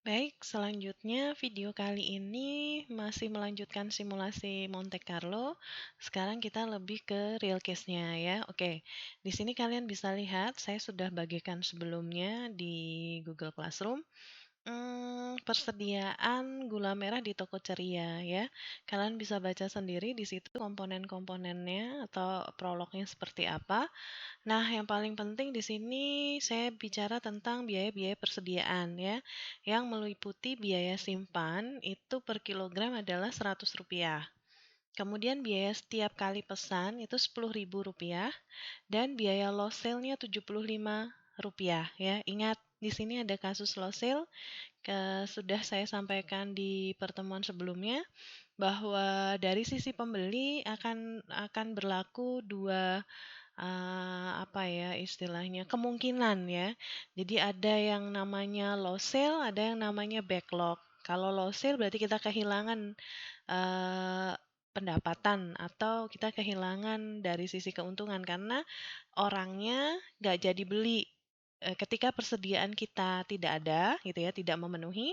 Baik, selanjutnya video kali ini masih melanjutkan simulasi Monte Carlo. Sekarang kita lebih ke real case-nya ya. Oke, di sini kalian bisa lihat saya sudah bagikan sebelumnya di Google Classroom. Persediaan gula merah di toko ceria ya. Kalian bisa baca sendiri di situ komponen-komponennya atau prolognya seperti apa. Nah, yang paling penting di sini saya bicara tentang biaya-biaya persediaan ya, yang meliputi biaya simpan itu per kilogram adalah Rp100. Kemudian biaya setiap kali pesan itu Rp10.000 dan biaya lost sale-nya Rp75 ya. Ingat di sini ada kasus lost sale sudah saya sampaikan di pertemuan sebelumnya bahwa dari sisi pembeli akan berlaku dua apa ya istilahnya, kemungkinan ya. Jadi ada yang namanya low sale, ada yang namanya backlog. Kalau low sale berarti kita kehilangan eee, pendapatan atau kita kehilangan dari sisi keuntungan karena orangnya nggak jadi beli. Ketika persediaan kita tidak ada gitu ya, tidak memenuhi,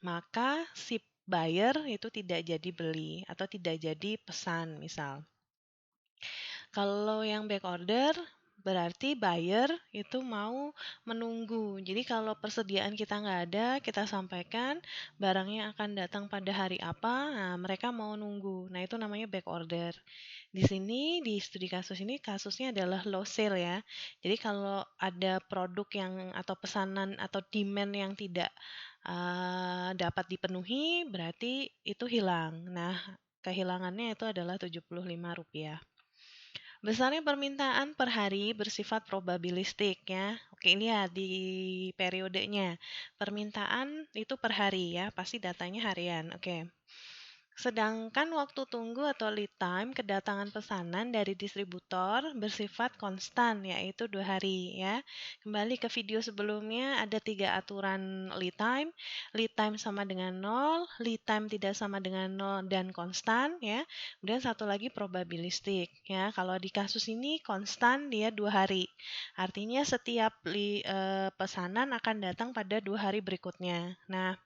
maka si buyer itu tidak jadi beli atau tidak jadi pesan misal. Kalau yang back order, berarti buyer itu mau menunggu. Jadi kalau persediaan kita nggak ada, kita sampaikan barangnya akan datang pada hari apa, nah mereka mau nunggu. Nah itu namanya back order. Di sini, di studi kasus ini, kasusnya adalah low sale ya. Jadi kalau ada produk yang atau pesanan atau demand yang tidak dapat dipenuhi, berarti itu hilang. Nah, kehilangannya itu adalah Rp75. Besarnya permintaan per hari bersifat probabilistik ya. Oke, lihat di periodenya. Permintaan itu per hari ya, pasti datanya harian. Oke. Sedangkan waktu tunggu atau lead time kedatangan pesanan dari distributor bersifat konstan, yaitu 2 hari ya. Kembali ke video sebelumnya, ada 3 aturan lead time. Lead time sama dengan 0, lead time tidak sama dengan 0 dan konstan ya. Kemudian satu lagi probabilistik ya. Kalau di kasus ini konstan dia 2 hari. Artinya setiap pesanan akan datang pada 2 hari berikutnya. Nah,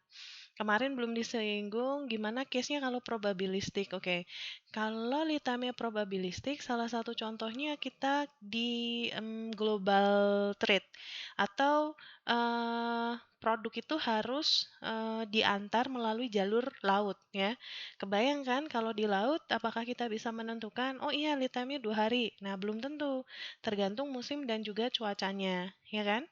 kemarin belum disinggung gimana case-nya kalau probabilistik. Oke, kalau lead time-nya probabilistik, salah satu contohnya kita di global trade atau produk itu harus diantar melalui jalur laut ya. Kebayangkan kalau di laut, apakah kita bisa menentukan, oh iya lead time-nya 2 hari. Nah, belum tentu, tergantung musim dan juga cuacanya, ya kan?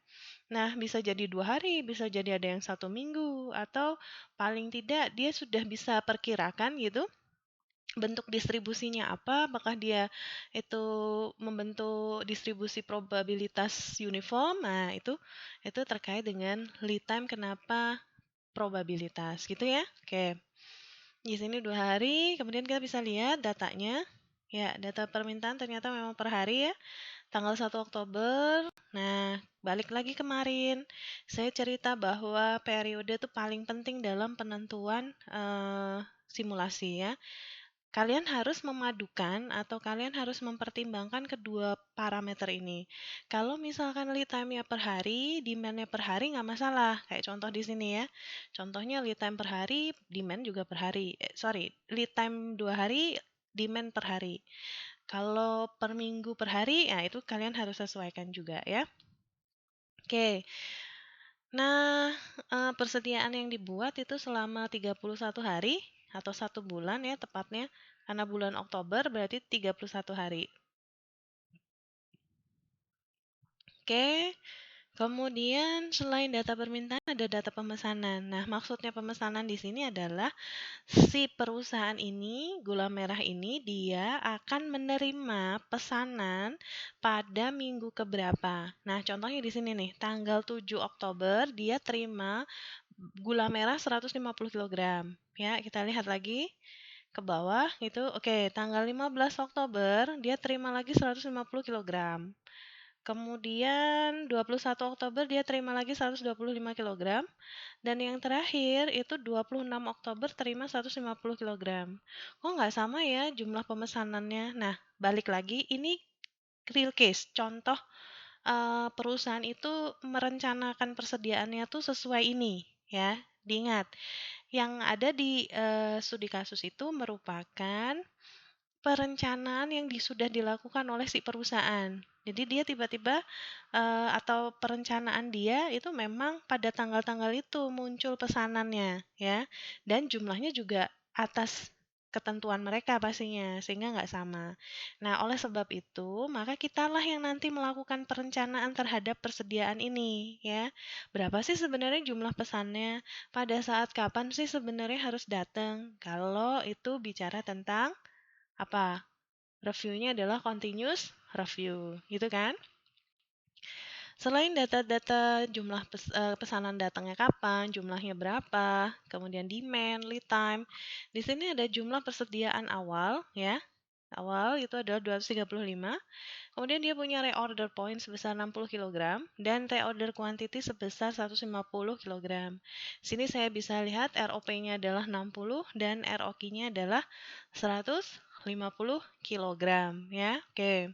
Nah, bisa jadi 2 hari, bisa jadi ada yang 1 minggu, atau paling tidak dia sudah bisa perkirakan gitu, bentuk distribusinya apa, apakah dia itu membentuk distribusi probabilitas uniform, nah itu terkait dengan lead time kenapa probabilitas gitu ya. Oke, di sini 2 hari, kemudian kita bisa lihat datanya, ya data permintaan ternyata memang per hari ya, tanggal 1 Oktober. Nah, balik lagi kemarin, saya cerita bahwa periode itu paling penting dalam penentuan simulasi ya. Kalian harus memadukan atau kalian harus mempertimbangkan kedua parameter ini. Kalau misalkan lead time-nya per hari, demand-nya per hari nggak masalah. Kayak contoh di sini ya. Contohnya lead time per hari, demand juga per hari. Lead time 2 hari, demand per hari. Kalau per minggu per hari, ya itu kalian harus sesuaikan juga ya. Oke. Nah, persediaan yang dibuat itu selama 31 hari atau 1 bulan ya tepatnya. Karena bulan Oktober berarti 31 hari. Oke. Kemudian selain data permintaan ada data pemesanan. Nah, maksudnya pemesanan di sini adalah si perusahaan ini, gula merah ini, dia akan menerima pesanan pada minggu keberapa. Nah, contohnya di sini nih, tanggal 7 Oktober dia terima gula merah 150 kilogram. Ya, kita lihat lagi ke bawah gitu. Oke, tanggal 15 Oktober dia terima lagi 150 kilogram. Kemudian 21 Oktober dia terima lagi 125 kilogram. Dan yang terakhir itu 26 Oktober terima 150 kilogram. Kok nggak sama ya jumlah pemesanannya? Nah, balik lagi, ini real case. Contoh perusahaan itu merencanakan persediaannya tuh sesuai ini, ya. Diingat, yang ada di studi kasus itu merupakan perencanaan yang sudah dilakukan oleh si perusahaan. Jadi dia tiba-tiba atau perencanaan dia itu memang pada tanggal-tanggal itu muncul pesanannya ya. Dan jumlahnya juga atas ketentuan mereka pastinya sehingga nggak sama. Nah, oleh sebab itu, maka kitalah yang nanti melakukan perencanaan terhadap persediaan ini ya. Berapa sih sebenarnya jumlah pesannya? Pada saat kapan sih sebenarnya harus datang? Kalau itu bicara tentang apa? Reviewnya adalah continuous review, gitu kan? Selain data-data jumlah pesanan datangnya kapan, jumlahnya berapa, kemudian demand, lead time, di sini ada jumlah persediaan awal, ya. Awal itu adalah 235, kemudian dia punya reorder point sebesar 60 kg, dan reorder quantity sebesar 150 kg. Sini saya bisa lihat ROP-nya adalah 60 dan ROQ-nya adalah 150 kg, ya. Oke.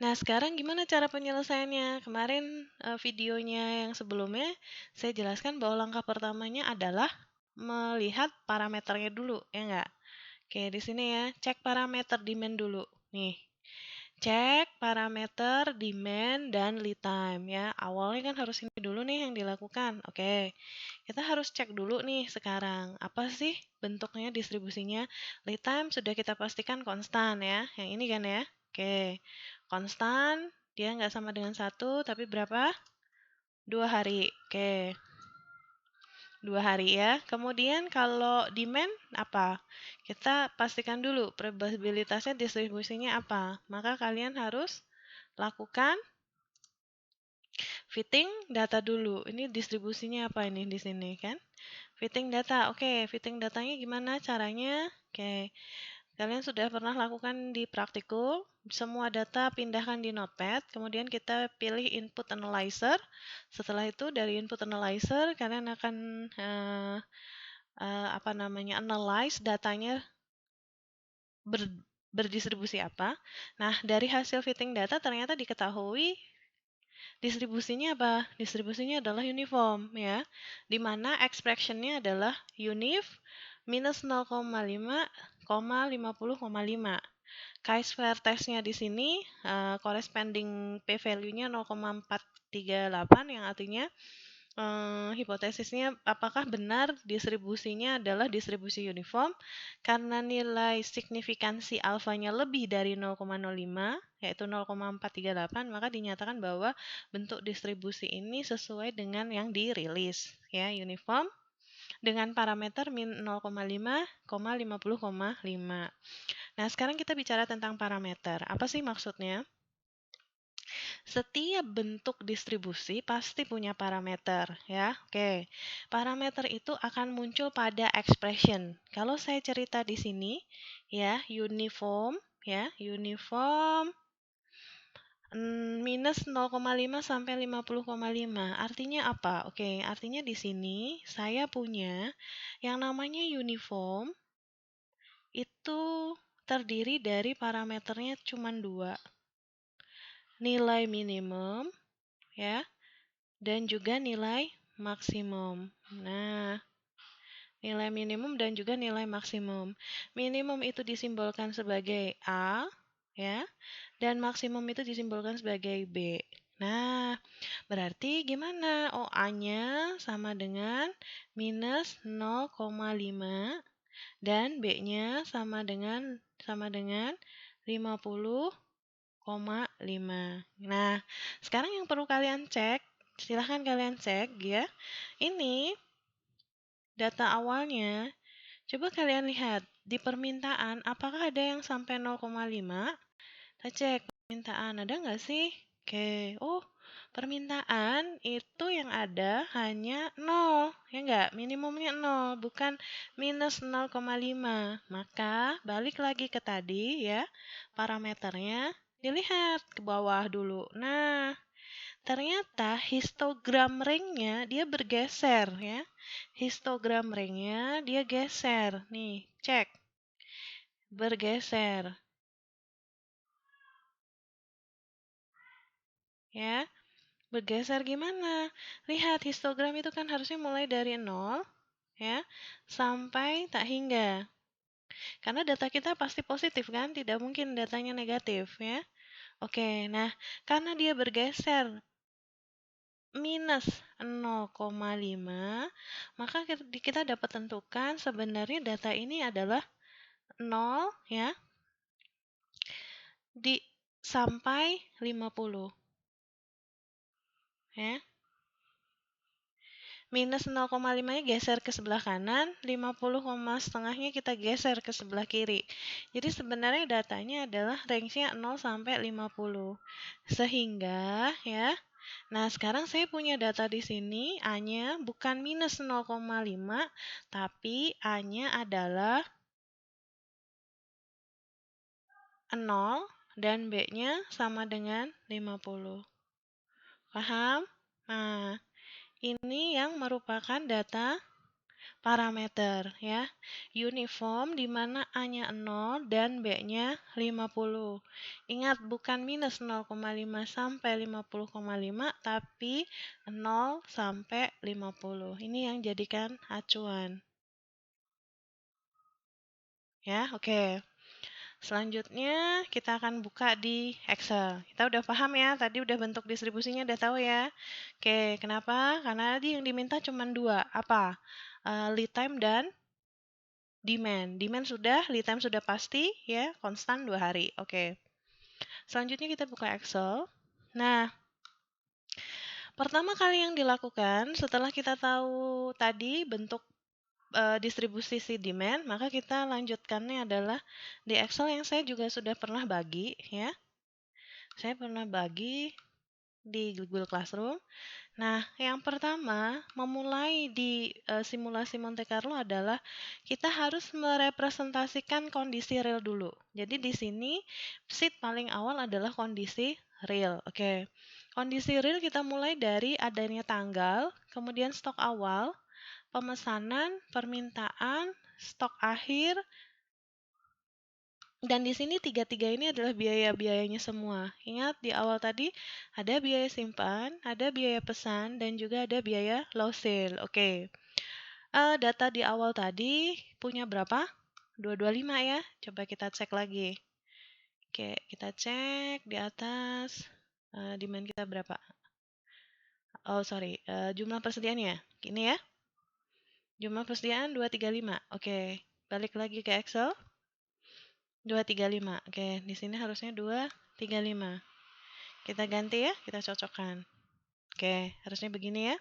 Nah, sekarang gimana cara penyelesaiannya? Kemarin videonya yang sebelumnya saya jelaskan bahwa langkah pertamanya adalah melihat parameternya dulu, ya enggak? Oke, di sini ya, cek parameter demand dulu. Nih, cek parameter demand dan lead time ya. Awalnya kan harus ini dulu nih yang dilakukan. Oke, kita harus cek dulu nih sekarang. Apa sih bentuknya distribusinya? Lead time sudah kita pastikan konstan ya. Yang ini kan ya. Oke, konstan. Dia nggak sama dengan 1, tapi berapa? 2 hari. Oke, 2 hari ya. Kemudian kalau demand apa? Kita pastikan dulu probabilitasnya distribusinya apa. Maka kalian harus lakukan fitting data dulu. Ini distribusinya apa ini di sini kan? Fitting data. Oke, fitting datanya gimana caranya? Oke. Kalian sudah pernah lakukan di praktikum, semua data pindahkan di Notepad, kemudian kita pilih input analyzer. Setelah itu dari input analyzer kalian akan analyze datanya berdistribusi apa. Nah, dari hasil fitting data ternyata diketahui distribusinya apa? Distribusinya adalah uniform ya, di mana expression-nya adalah unif minus 0,5, 50,5. Chi-square test-nya di sini corresponding p-value-nya 0,438 yang artinya hipotesisnya apakah benar distribusinya adalah distribusi uniform karena nilai signifikansi alfanya lebih dari 0,05 yaitu 0,438 maka dinyatakan bahwa bentuk distribusi ini sesuai dengan yang dirilis ya uniform dengan parameter min 0,5, 50,5. Nah, sekarang kita bicara tentang parameter. Apa sih maksudnya? Setiap bentuk distribusi pasti punya parameter, ya. Oke. Parameter itu akan muncul pada expression. Kalau saya cerita di sini, ya, uniform, minus 0,5 sampai 50,5. Artinya apa? Oke, artinya di sini saya punya yang namanya uniform itu terdiri dari parameternya cuma 2. Nilai minimum ya dan juga nilai maksimum. Nah, nilai minimum dan juga nilai maksimum. Minimum itu disimbolkan sebagai A ya dan maksimum itu disimbolkan sebagai B. Nah, berarti gimana? Oh, A-nya sama dengan minus 0,5 dan B-nya sama dengan 50,5. Nah, sekarang yang perlu kalian cek, silahkan kalian cek ya. Ini data awalnya. Coba kalian lihat di permintaan, apakah ada yang sampai 0,5? Kita cek permintaan, ada nggak sih? Oke, oh permintaan itu yang ada hanya 0, ya nggak? Minimumnya 0, bukan minus 0,5. Maka balik lagi ke tadi ya, parameternya dilihat ke bawah dulu. Nah, ternyata histogram ringnya dia bergeser ya. Histogram ringnya dia geser. Nih, cek. Bergeser. Ya. Bergeser gimana? Lihat histogram itu kan harusnya mulai dari 0 ya sampai tak hingga. Karena data kita pasti positif kan? Tidak mungkin datanya negatif ya. Oke, nah karena dia bergeser minus 0,5, maka kita dapat tentukan sebenarnya data ini adalah 0 ya di sampai 50 ya. Minus 0,5-nya geser ke sebelah kanan, 50, setengahnya kita geser ke sebelah kiri. Jadi sebenarnya datanya adalah range-nya 0 sampai 50. Sehingga ya, nah sekarang saya punya data di sini, A-nya bukan minus 0,5, tapi A-nya adalah 0 dan B-nya sama dengan 50. Paham? Nah, ini yang merupakan data parameter ya. Uniform di mana A-nya 0 dan B-nya 50. Ingat bukan minus 0,5 sampai 50,5 tapi 0 sampai 50. Ini yang jadikan acuan. Ya, oke. Selanjutnya kita akan buka di Excel. Kita udah paham ya, tadi udah bentuk distribusinya udah tahu ya. Oke, kenapa? Karena tadi yang diminta cuma dua. Apa? Lead time dan demand. Demand sudah, lead time sudah pasti ya, konstan 2 hari. Oke. Selanjutnya kita buka Excel. Nah, pertama kali yang dilakukan setelah kita tahu tadi bentuk distribusi si demand, maka kita lanjutkannya adalah di Excel yang saya juga sudah pernah bagi ya. Saya pernah bagi di Google Classroom. Nah, yang pertama, memulai di simulasi Monte Carlo adalah kita harus merepresentasikan kondisi real dulu. Jadi di sini sheet paling awal adalah kondisi real. Oke. Kondisi real kita mulai dari adanya tanggal, kemudian stok awal, pemesanan, permintaan, stok akhir, dan di sini tiga-tiga ini adalah biaya-biayanya semua. Ingat di awal tadi ada biaya simpan, ada biaya pesan, dan juga ada biaya low sale. Oke. Data di awal tadi punya berapa? 225 ya. Coba kita cek lagi. Oke, kita cek di atas. Demand kita berapa? Oh, sorry. Jumlah persediaannya. Ini ya. Jumlah persediaan 235. Oke. Balik lagi ke Excel. 235. Oke, di sini harusnya 235. Kita ganti ya, kita cocokkan. Oke, harusnya begini ya.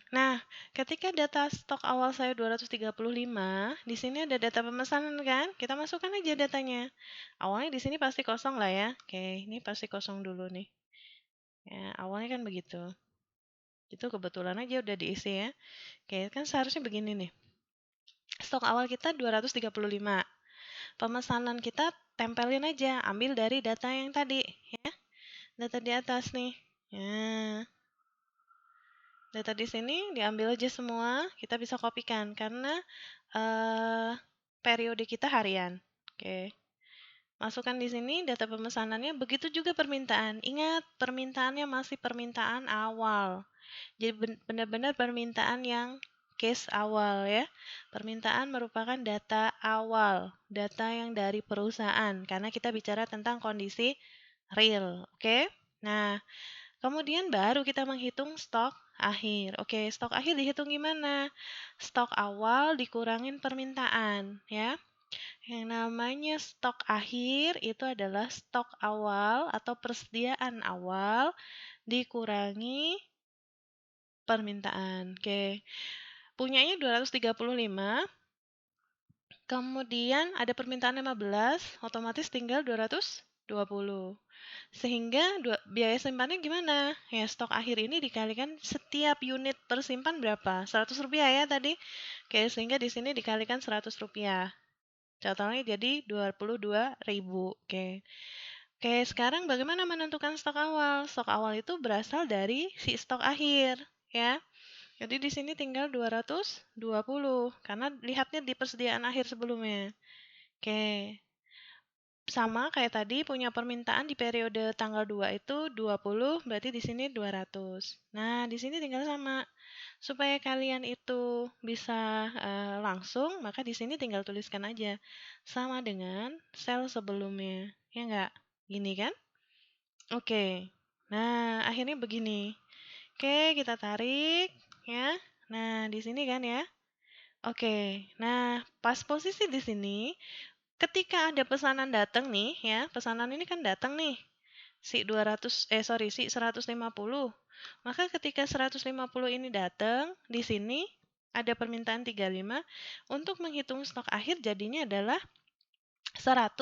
Nah, ketika data stok awal saya 235, di sini ada data pemesanan kan? Kita masukkan aja datanya. Awalnya di sini pasti kosong lah ya. Oke, ini pasti kosong dulu nih. Ya, awalnya kan begitu. Itu kebetulan aja udah diisi ya. Oke, kan seharusnya begini nih. Stok awal kita 235. Pemesanan kita tempelin aja, ambil dari data yang tadi ya. Data di atas nih. Ya. Data di sini diambil aja semua, kita bisa kopikan karena periode kita harian. Oke. Masukkan di sini data pemesanannya, begitu juga permintaan. Ingat, permintaannya masih permintaan awal. Jadi benar-benar permintaan yang case awal ya. Permintaan merupakan data awal, data yang dari perusahaan karena kita bicara tentang kondisi real, oke? Nah, kemudian baru kita menghitung stok akhir. Oke, stok akhir dihitung gimana? Stok awal dikurangin permintaan, ya. Yang namanya stok akhir itu adalah stok awal atau persediaan awal dikurangi permintaan. Oke. Punyanya 235, kemudian ada permintaan 15, otomatis tinggal 220. Sehingga biaya simpannya gimana? Ya, stok akhir ini dikalikan setiap unit tersimpan berapa? 100 rupiah ya tadi. Oke, sehingga di sini dikalikan 100 rupiah. Totalnya jadi 22.000. Oke. Oke, sekarang bagaimana menentukan stok awal? Stok awal itu berasal dari si stok akhir, ya. Jadi di sini tinggal 220 karena lihatnya di persediaan akhir sebelumnya. Oke. sama kayak tadi punya permintaan di periode tanggal 2 itu 20, berarti di sini 200. Nah, di sini tinggal sama. Supaya kalian itu bisa langsung, maka di sini tinggal tuliskan aja. Sama dengan sel sebelumnya. Ya enggak? Gini kan? Oke. Nah, akhirnya begini. Oke, kita tarik ya. Nah, di sini kan ya. Oke. Nah, pas posisi di sini, ketika ada pesanan datang nih ya, pesanan ini kan datang nih. Si 150. Maka ketika 150 ini datang, di sini ada permintaan 35, untuk menghitung stok akhir jadinya adalah 100